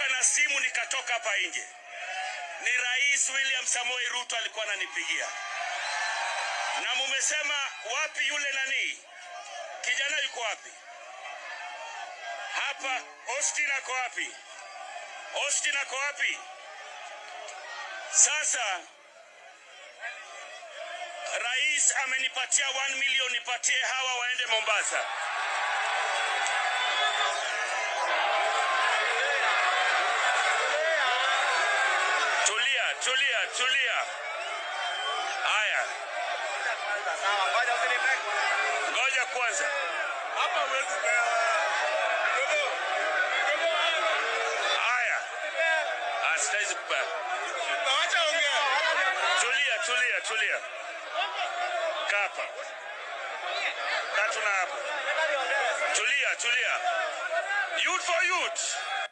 nilianguka na simu nikatoka hapa nje. Ni Rais William Samoei Ruto alikuwa ananipigia. Na mumesema wapi yule nani? Kijana yuko wapi? Hapa Austin ako wapi? Austin ako wapi? Sasa Rais amenipatia 1 million, nipatie hawa waende Mombasa. Tulia. Haya. Ngoja kwanza. Hapa huwezi pewa. Haya. Asitaizi kupewa. Acha ongea. Tulia. Kapa. Katuna hapo. Tulia. Youth for youth.